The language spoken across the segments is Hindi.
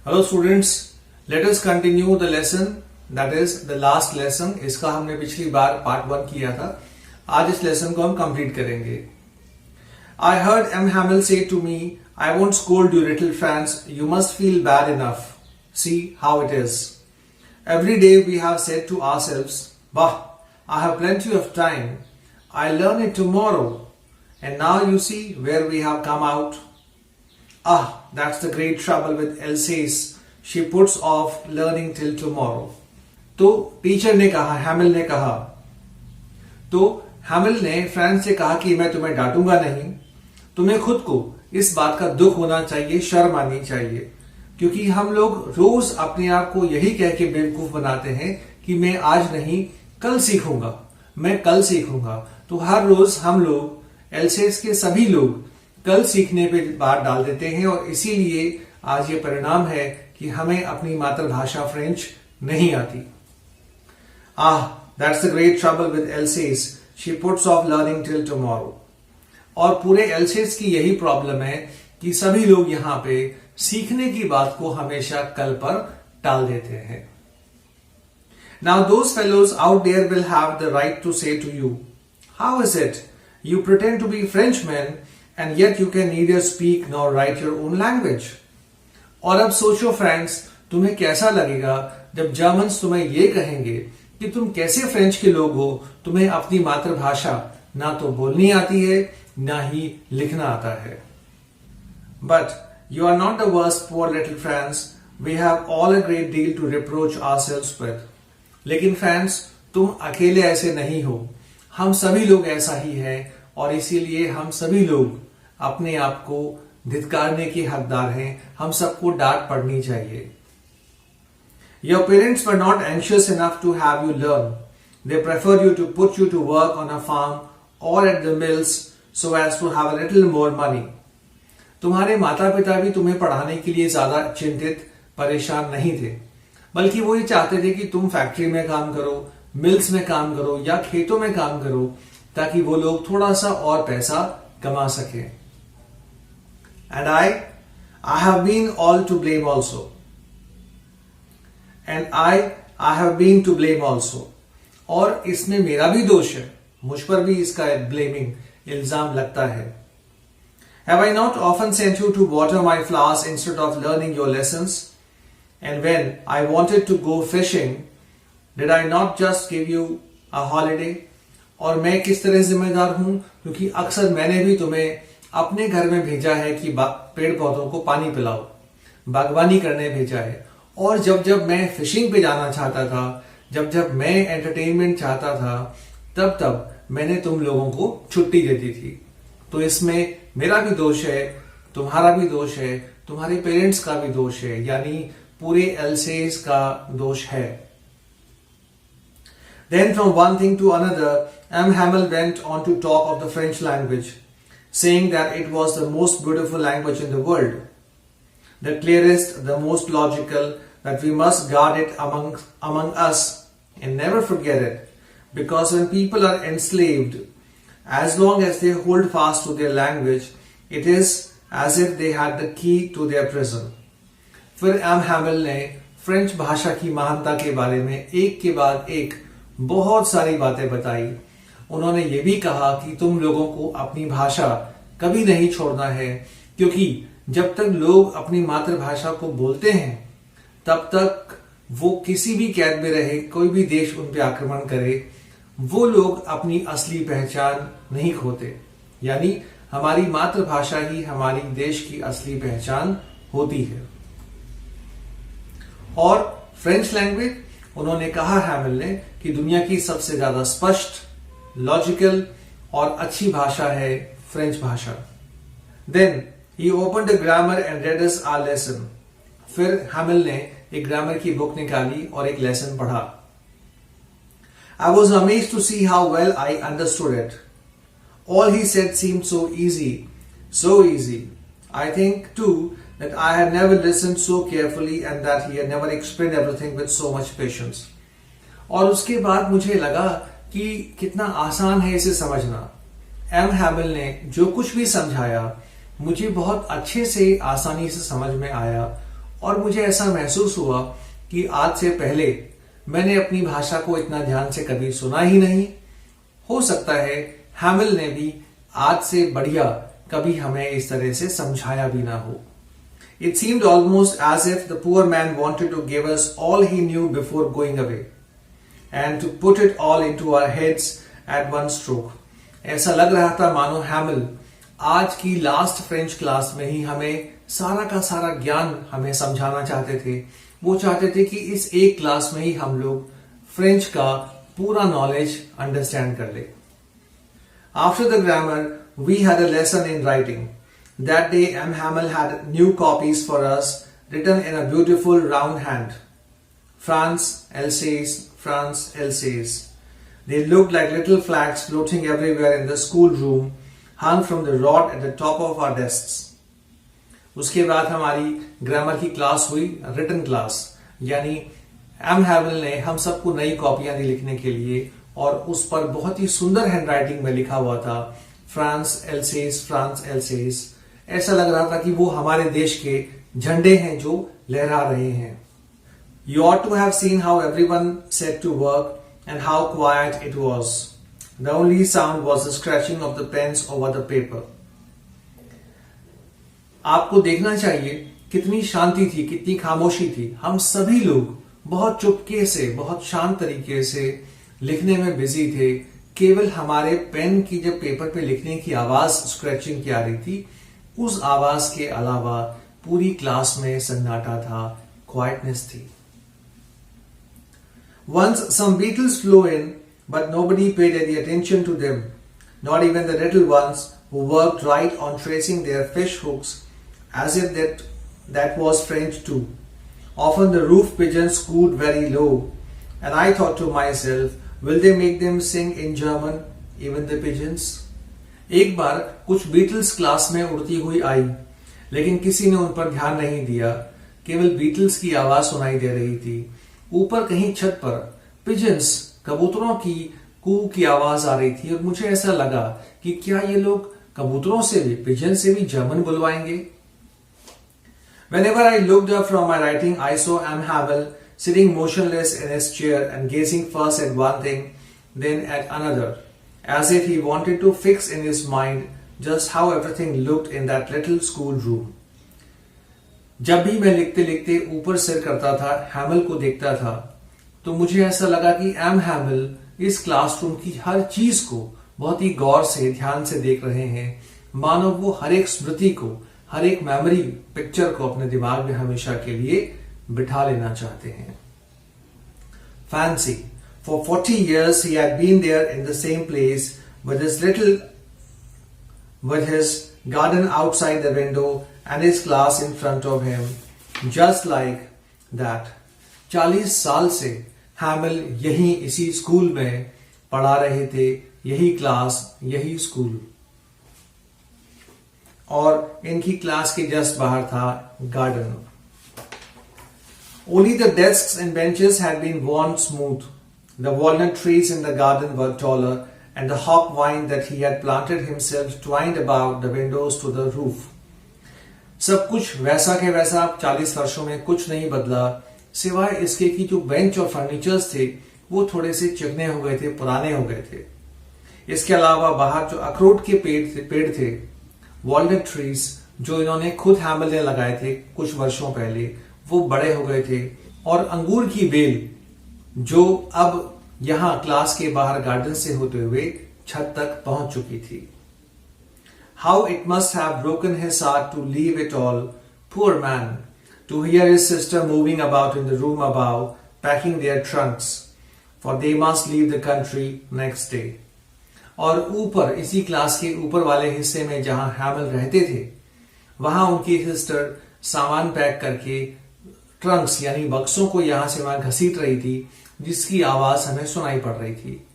Hello students, let us continue the lesson, that is the last lesson. इसका हमने पिछली बार पार्ट 1 किया था. आज इस लेसन को हम कंप्लीट करेंगे. I heard M. Hamill say to me, I won't scold you little Franz, you must feel bad enough. See how it is. Every day we have said to ourselves, bah, I have plenty of time. I'll learn it tomorrow. And now you see where we have come out. Ah, that's the great trouble with Alsace. She puts off learning till tomorrow. तो टीचर ने कहा, हैमिल ने कहा, तो हैमिल ने फ्रांस से कहा कि मैं तुम्हें डांटूंगा नहीं. तुम्हें खुद को इस बात का दुख होना चाहिए, शर्म आनी चाहिए, क्योंकि हम लोग रोज अपने आप को यही कह के बेवकूफ बनाते हैं कि मैं आज नहीं कल सीखूंगा, मैं कल सीखूंगा. तो हर रोज हम लोग एलसेस के सभी लोग कल सीखने पे बात डाल देते हैं और इसीलिए आज ये परिणाम है कि हमें अपनी मातृभाषा फ्रेंच नहीं आती. That's the great trouble with Alsace, she puts off learning till tomorrow. और पूरे एलसेस की यही प्रॉब्लम है कि सभी लोग यहाँ पे सीखने की बात को हमेशा कल पर टाल देते हैं. Now those fellows out there will have the right to say to you, how is it you pretend to be Frenchmen and yet you can neither speak nor write your own language. और अब सोचो फ्रेंड्स, तुम्हें कैसा लगेगा जब जर्मन्स तुम्हें ये कहेंगे कि तुम कैसे फ्रेंच के लोग हो, तुम्हें अपनी मातृभाषा ना तो बोलनी आती है ना ही लिखना आता है. But you are not the worst, poor little France. We have all a great deal to reproach ourselves with. लेकिन फ्रेंड्स, तुम अकेले ऐसे नहीं हो, हम सभी लोग ऐसा ही हैं और इसीलिए हम सभी लोग अपने आप को धिक्कारने के हकदार हैं. हम सबको डांट पड़नी चाहिए. Your parents were not anxious enough to have you learn. They preferred you to put you to work on a farm or at the mills so as to have a little more money. तुम्हारे माता पिता भी तुम्हें पढ़ाने के लिए ज्यादा चिंतित परेशान नहीं थे, बल्कि वो ये चाहते थे कि तुम फैक्ट्री में काम करो, मिल्स में काम करो या खेतों में काम करो, ताकि वो लोग थोड़ा सा और पैसा कमा सके. And I have been all to blame also. And I have been to blame also. और इसमें मेरा भी दोष है, मुझ पर भी इसका ब्लेमिंग इल्जाम लगता है. Have I not often sent you to water my flowers instead of learning your lessons? And when I wanted to go fishing, Did I not just give you a holiday? और मैं किस तरह जिम्मेदार हूं, क्योंकि अक्सर मैंने भी तुम्हें अपने घर में भेजा है कि पेड़ पौधों को पानी पिलाओ, बागवानी करने भेजा है. और जब जब मैं फिशिंग पे जाना चाहता था, जब जब मैं एंटरटेनमेंट चाहता था, तब तब मैंने तुम लोगों को छुट्टी दे दी थी. तो इसमें मेरा भी दोष है, तुम्हारा भी दोष है, तुम्हारे पेरेंट्स का भी दोष है, यानी पूरे एलसेस का दोष है. Then from one thing to another, M. Hamill went on to talk of the French language, saying that it was the most beautiful language in the world, the clearest, the most logical, that we must guard it among us and never forget it, because when people are enslaved, as long as they hold fast to their language, it is as if they had the key to their prison. फिर M. Hamill ने फ्रेंच भाषा की महानता के बारे में एक के बाद एक बहुत सारी बातें बताई. उन्होंने ये भी कहा कि तुम लोगों को अपनी भाषा कभी नहीं छोड़ना है, क्योंकि जब तक लोग अपनी मातृभाषा को बोलते हैं तब तक वो किसी भी कैद में रहे, कोई भी देश उन पर आक्रमण करे, वो लोग अपनी असली पहचान नहीं खोते. यानी हमारी मातृभाषा ही हमारी देश की असली पहचान होती है. और फ्रेंच लैंग्वेज, उन्होंने कहा हैमिल ने, कि दुनिया की सबसे ज्यादा स्पष्ट, लॉजिकल और अच्छी भाषा है फ्रेंच भाषा. Then he opened the grammar and read us our lesson. फिर हैमिल ने एक ग्रामर की बुक निकाली और एक लेसन पढ़ा. I was amazed to see how well I understood it. All he said seemed so easy, so easy. I think too that I had never listened so carefully and that he had never explained everything with so much patience. और उसके बाद मुझे लगा कि कितना आसान है इसे समझना. एम हैमिल ने जो कुछ भी समझाया मुझे बहुत अच्छे से, आसानी से समझ में आया और मुझे ऐसा महसूस हुआ कि आज से पहले मैंने अपनी भाषा को इतना ध्यान से कभी सुना ही नहीं। हो सकता है हैमिल ने भी आज से बढ़िया कभी हमें इस तरह से समझाया भी ना हो। It seemed almost as if the poor man wanted to give us all he knew before going away and to put it all into our heads at one stroke. ऐसा लग रहा था मानो हैमिल आज की लास्ट फ्रेंच क्लास में ही हमें सारा का सारा ज्ञान हमें समझाना चाहते थे। वो चाहते थे कि इस एक क्लास में ही हम लोग फ्रेंच का पूरा नॉलेज अंडरस्टैंड कर ले। After the grammar, we had a lesson in writing. That day, M. Hamel had new copies for us, written in a beautiful round hand. France, Alsace, France, Alsace. They looked like little flags floating everywhere in the schoolroom, hung from the rod at the top of our desks. उसके बाद हमारी ग्रामर की क्लास हुई, रिटन क्लास, यानी एम हैमिल ने हम सबको नई कॉपियां दी लिखने के लिए और उस पर बहुत ही सुंदर हैंडराइटिंग में लिखा हुआ था फ्रांस एल्सेस, फ्रांस एल्सेस। ऐसा लग रहा था कि वो हमारे देश के झंडे हैं जो लहरा रहे हैं। You ought to have seen how everyone set to work and how quiet it was. The only sound was the scratching of the pens over the paper. आपको देखना चाहिए कितनी शांति थी, कितनी खामोशी थी। हम सभी लोग बहुत चुपके से, बहुत शांत तरीके से लिखने में बिजी थे। केवल हमारे पेन की जब पेपर पे लिखने की आवाज स्क्रैचिंग की आ रही थी, उस आवाज के अलावा पूरी क्लास में सन्नाटा था, क्वाइटनेस थी। Once some beetles flew in, but nobody paid any attention to them, not even the little ones who worked right on tracing their fish hooks, as if that was French too. Often the roof pigeons cooed very low, and I thought to myself, will they make them sing in German, even the pigeons? एक बार कुछ बीटल्स क्लास में उड़ती हुई आई, लेकिन किसी ने उन पर ध्यान नहीं दिया। केवल बीटल्स की आवाज सुनाई दे रही थी। ऊपर कहीं छत पर पिजन्स, कबूतरों की कू की आवाज आ रही थी और मुझे ऐसा लगा कि क्या ये लोग कबूतरों से भी, पिजन से भी German बुलवाएंगे। Whenever I looked up from my writing, I saw M. Hamel sitting motionless in his chair and gazing first at one thing, then at another, as if he wanted to fix in his mind just how everything looked in that little school room. जब भी मैं लिखते लिखते ऊपर सिर करता था, हैमिल को देखता था, तो मुझे ऐसा लगा कि एम हैमिल इस क्लासरूम की हर चीज को बहुत ही गौर से, ध्यान से देख रहे हैं, मानो वो हर एक स्मृति को, हर एक मेमोरी पिक्चर को अपने दिमाग में हमेशा के लिए बिठा लेना चाहते हैं। Fancy, for 40 years he had been there in the same place with his garden outside the window and his class in front of him, just like that. 40 साल से हैमिल यहीं इसी स्कूल में पढ़ा रहे थे, यही क्लास, यही स्कूल, और इनकी क्लास के जस्ट बाहर था garden. Only the desks and benches had been worn smooth. The walnut trees in the garden were taller, and the hop vine that he had planted himself twined about the windows to the roof. सब कुछ वैसा के वैसा 40 वर्षों में कुछ नहीं बदला, सिवाय इसके कि जो बेंच और फर्नीचर्स थे वो थोड़े से चिकने हो गए थे, पुराने हो गए थे। इसके अलावा बाहर जो अखरोट के पेड़ थे, वॉलनट ट्रीज, जो इन्होंने खुद हैमिल ने लगाए थे कुछ वर्षों पहले, वो बड़े हो गए थे, और अंगूर की बेल जो अब यहां क्लास के बाहर गार्डन से होते हुए छत तक पहुंच चुकी थी। How it must have broken his heart to leave it all, poor man, to hear his sister moving about in the room above, packing their trunks, for they must leave the country next day. और ऊपर, इसी क्लास के ऊपर वाले हिस्से में जहां हैमिल रहते थे, वहां उनकी सिस्टर सामान पैक करके ट्रंक्स यानी बक्सों को यहां से वहां घसीट रही थी, जिसकी आवाज हमें सुनाई पड़ रही थी।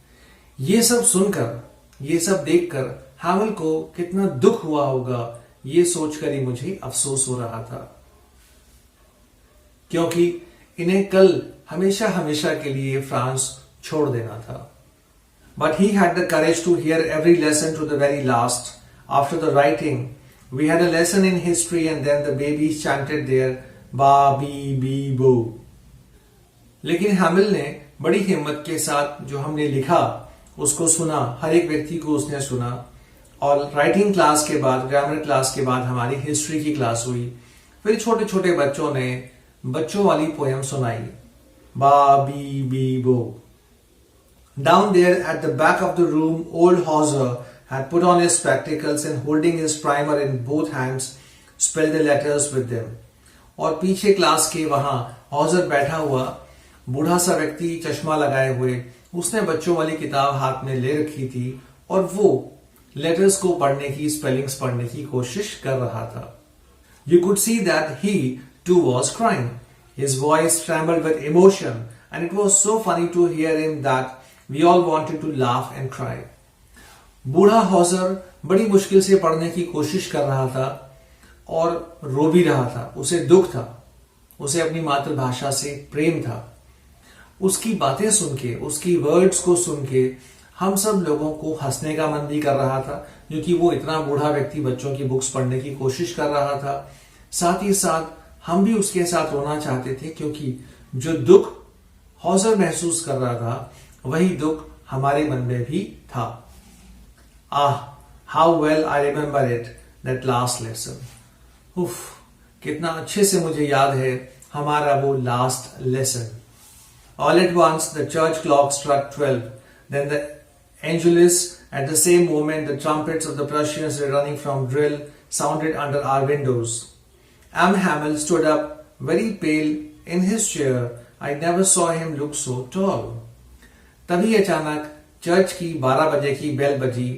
ये सब सुनकर, ये सब देखकर हैमिल को कितना दुख हुआ होगा, ये सोचकर ही मुझे अफसोस हो रहा था, क्योंकि इन्हें कल हमेशा हमेशा के लिए फ्रांस छोड़ देना था। But he had the courage to hear every lesson to the very last. After the writing, we had a lesson in history, and then the babies chanted their बा बी बी बो। लेकिन हैमिल ने बड़ी हिम्मत के साथ जो हमने लिखा उसको सुना, हर एक व्यक्ति को उसने सुना। और राइटिंग क्लास के बाद, ग्रामर क्लास के बाद हमारी हिस्ट्री की क्लास हुई। फिर छोटे छोटे बच्चों ने बच्चों वाली पोयम सुनाई, बा बी बी बो। Down there at the back of the room, old Hauser had put on his spectacles and holding his primer in both hands, spelled the letters with them. और पीछे क्लास के वहां हॉजर बैठा हुआ बूढ़ा सा व्यक्ति चश्मा लगाए हुए, उसने बच्चों वाली किताब हाथ में ले रखी थी और वो लेटर्स को पढ़ने की, स्पेलिंग्स पढ़ने की कोशिश कर रहा था। You could see that he too was crying. His voice trembled with emotion and it was so funny to hear him that we all wanted to laugh and cry. बूढ़ा हॉजर बड़ी मुश्किल से पढ़ने की कोशिश कर रहा था और रो भी रहा था। उसे दुख था, उसे अपनी मातृभाषा से प्रेम था। उसकी बातें सुन के, उसकी वर्ड्स को सुन के हम सब लोगों को हंसने का मन भी कर रहा था, क्योंकि वो इतना बूढ़ा व्यक्ति बच्चों की बुक्स पढ़ने की कोशिश कर रहा था। साथ ही साथ हम भी उसके साथ रोना चाहते थे, क्योंकि जो दुख हॉजर महसूस कर रहा था वही दुख हमारे मन में भी था। How well I remember it, that last lesson. उफ, कितना अच्छे से मुझे याद है हमारा वो last lesson. All at once the church clock struck 12. Then the Angelus. At the same moment, the trumpets of the Prussians returning from drill sounded under our windows. M. Hamel stood up, very pale, in his chair. I never saw him look so tall. तभी अचानक चर्च की 12 बजे की बेल बजी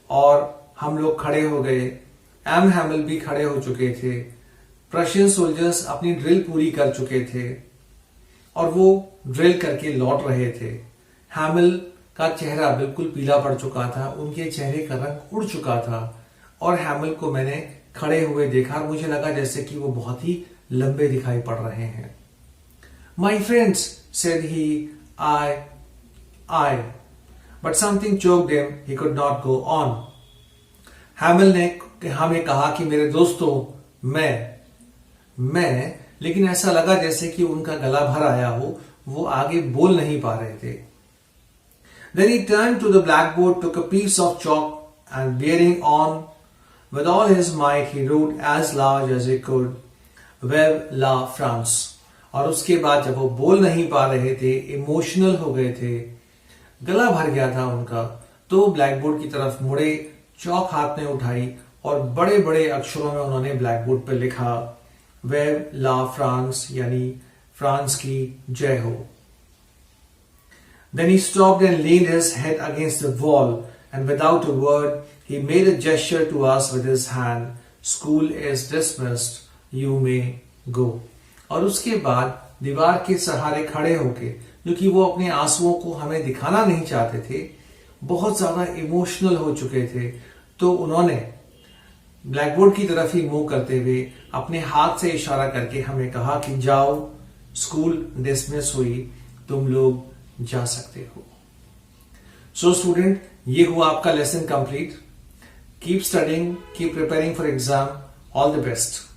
और हम लोग खड़े हो गए। एम हैमिल भी खड़े हो चुके थे। प्रशियन सोल्जर्स अपनी ड्रिल पूरी कर चुके थे और वो ड्रिल करके लौट रहे थे। हैमिल का चेहरा बिल्कुल पीला पड़ चुका था, उनके चेहरे का रंग उड़ चुका था और हैमिल को मैंने खड़े हुए देखा और मुझे लगा जैसे कि वो बहुत ही लंबे दिखाई पड़ रहे हैं। My friends, said he, I, but something choked him, he could not go on. हैमिल ने हमें कहा कि मेरे दोस्तों, मैं, लेकिन ऐसा लगा जैसे कि उनका गला भर आया हो, वो आगे बोल नहीं पा रहे थे। Then he turned to the blackboard, took a piece of chalk, and bearing on with all his might, he wrote as large as he could, Vive la France. और उसके बाद जब वो बोल नहीं पा रहे थे, इमोशनल हो गए थे, गला भर गया था उनका, तो ब्लैकबोर्ड की तरफ मुड़े, चौक हाथ में उठाई और बड़े बड़े अक्षरों में उन्होंने ब्लैकबोर्ड पर लिखा, वेव ला फ्रांस, यानी फ्रांस की जय हो। Then he stopped and leaned his head against the wall, and without a word, he made a gesture to us with his hand. School is dismissed. You may go. और उसके बाद दीवार के सहारे खड़े होके, क्योंकि वो अपने आंसुओं को हमें दिखाना नहीं चाहते थे, बहुत ज्यादा इमोशनल हो चुके थे, तो उन्होंने ब्लैकबोर्ड की तरफ ही मुंह करते हुए अपने हाथ से इशारा करके हमें कहा कि जाओ, स्कूल डिसमिस हुई, तुम लोग जा सकते हो। सो स्टूडेंट, ये हुआ आपका lesson complete. Keep studying, keep preparing for exam. All the best.